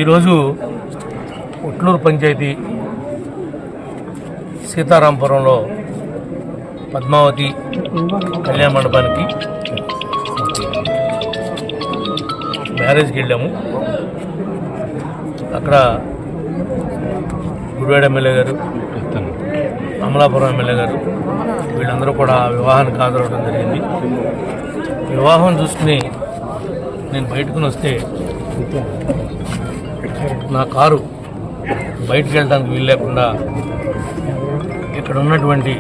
ఈరోజు ఉట్లూరు పంచాయతీ సీతారాంపురంలో పద్మావతి కళ్యాణ మండపానికి మ్యారేజ్కి వెళ్ళాము. అక్కడ గుడివాడ ఎమ్మెల్యే గారు, అమలాపురం ఎమ్మెల్యే గారు వీళ్ళందరూ కూడా వివాహానికి హాజరవడం జరిగింది. వివాహం చూసుకుని నేను బయటకు వస్తే నా కారు బయటకు వెళ్ళడానికి వీలు లేకుండా ఇక్కడ ఉన్నటువంటి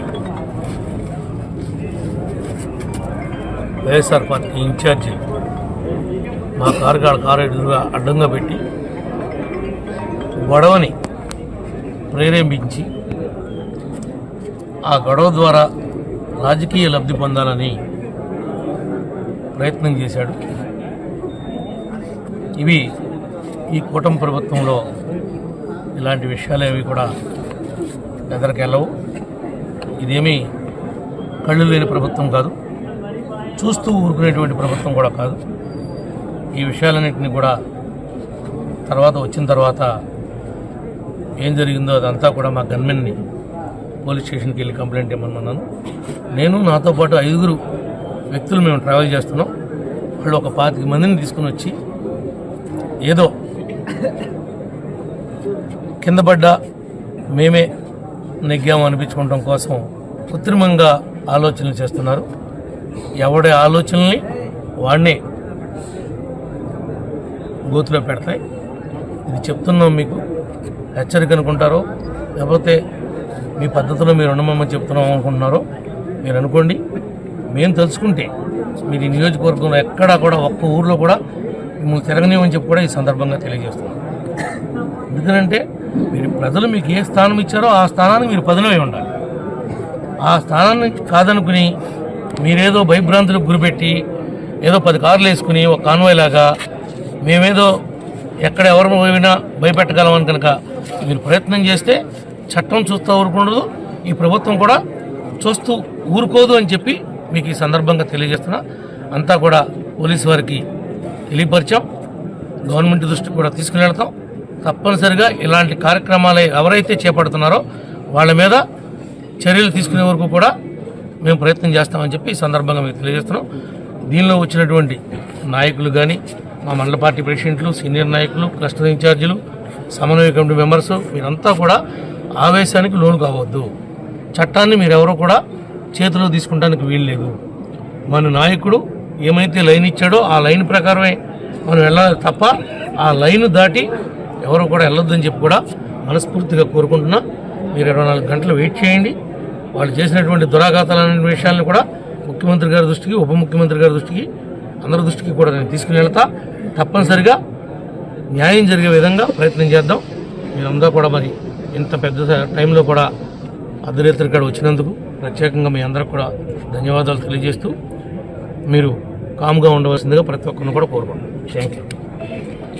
వైఎస్ఆర్ పార్టీ ఇన్ఛార్జి మా కారు ఎదురుగా అడ్డంగా పెట్టి గొడవని ప్రేరేపించి ఆ గొడవ ద్వారా రాజకీయ లబ్ధి పొందాలని ప్రయత్నం చేశాడు. ఇవి ఈ కూటమి ప్రభుత్వంలో ఇలాంటి విషయాలు ఏవి కూడా ఎదరికెళ్ళవు. ఇదేమీ కళ్ళు లేని ప్రభుత్వం కాదు, చూస్తూ ఊరుకునేటువంటి ప్రభుత్వం కూడా కాదు. ఈ విషయాలన్నింటినీ కూడా వచ్చిన తర్వాత ఏం జరిగిందో అదంతా కూడా మా గన్మెన్ని పోలీస్ స్టేషన్కి వెళ్ళి కంప్లైంట్ ఇవ్వమన్నాను. నేను నాతో పాటు 5 వ్యక్తులు మేము ట్రావెల్ చేస్తున్నాం. వాళ్ళు ఒక 25 మందిని తీసుకుని వచ్చి ఏదో కింద పడ్డా మేమే నెగ్గాము అనిపించుకోవడం కోసం కృత్రిమంగా ఆలోచనలు చేస్తున్నారు. ఎవడి ఆలోచనల్ని వాడిని గోతులో పెడతాయి. ఇది చెప్తున్నాం, మీకు హెచ్చరిక అనుకుంటారో లేకపోతే మీ పద్ధతిలో మీరు ఉండమని చెప్తున్నాం అనుకుంటున్నారో మీరు అనుకోండి. మేము తెలుసుకుంటే మీరు ఈ నియోజకవర్గంలో ఎక్కడా కూడా ఒక్క ఊర్లో కూడా మిమ్మల్ని తిరగనివ్వని చెప్పి కూడా ఈ సందర్భంగా తెలియజేస్తున్నాం. ఎందుకంటే ప్రజలు మీకు ఏ స్థానం ఇచ్చారో ఆ స్థానానికి మీరు పదునమై ఉండాలి. ఆ స్థానాన్ని కాదనుకుని మీరేదో భయభ్రాంతులకు గురిపెట్టి ఏదో 10 కార్లు వేసుకుని ఒక కాన్వాయ్ లాగా మేమేదో ఎక్కడ ఎవరు పోయినా భయపెట్టగలమని కనుక మీరు ప్రయత్నం చేస్తే చట్టం చూస్తూ ఊరుకుండదు, ఈ ప్రభుత్వం కూడా చూస్తూ ఊరుకోదు అని చెప్పి మీకు ఈ సందర్భంగా తెలియజేస్తున్నా. అంతా కూడా పోలీసు వారికి తెలియపరిచాం, గవర్నమెంట్ దృష్టికి కూడా తీసుకుని వెళ్తాం. తప్పనిసరిగా ఇలాంటి కార్యక్రమాలు ఎవరైతే చేపడుతున్నారో వాళ్ళ మీద చర్యలు తీసుకునే వరకు కూడా మేము ప్రయత్నం చేస్తామని చెప్పి ఈ సందర్భంగా మీకు తెలియజేస్తున్నాం. దీనిలో వచ్చినటువంటి నాయకులు కానీ, మా మండల పార్టీ ప్రెసిడెంట్లు, సీనియర్ నాయకులు, క్లస్టర్ ఇన్ఛార్జీలు, సమన్వయ కమిటీ మెంబర్స్ మీరంతా కూడా ఆవేశానికి లోను కావద్దు. చట్టాన్ని మీరెవరూ కూడా చేతిలో తీసుకుంటానికి వీలు లేదు. మన నాయకుడు ఏమైతే లైన్ ఇచ్చాడో ఆ లైన్ ప్రకారమే మనం వెళ్ళాలి తప్ప ఆ లైన్ దాటి ఎవరు కూడా వెళ్ళొద్దని చెప్పి కూడా మనస్ఫూర్తిగా కోరుకుంటున్నా. మీరు 24 గంటలు వెయిట్ చేయండి. వాళ్ళు చేసినటువంటి దురాఘాతాలనే విషయాలను కూడా ముఖ్యమంత్రి గారి దృష్టికి, ఉప ముఖ్యమంత్రి గారి దృష్టికి, అందరి దృష్టికి కూడా నేను తీసుకుని వెళ్తా. తప్పనిసరిగా న్యాయం జరిగే విధంగా ప్రయత్నం చేద్దాం. మీరంతా కూడా మరి ఇంత పెద్ద టైంలో కూడా అర్ధరాత్రి ఇక్కడ వచ్చినందుకు ప్రత్యేకంగా మీ అందరికి కూడా ధన్యవాదాలు తెలియజేస్తూ మీరు కామ్గా ఉండవలసిందిగా ప్రతి ఒక్కరిని కూడా కోరుకుంటున్నాను. Thank you.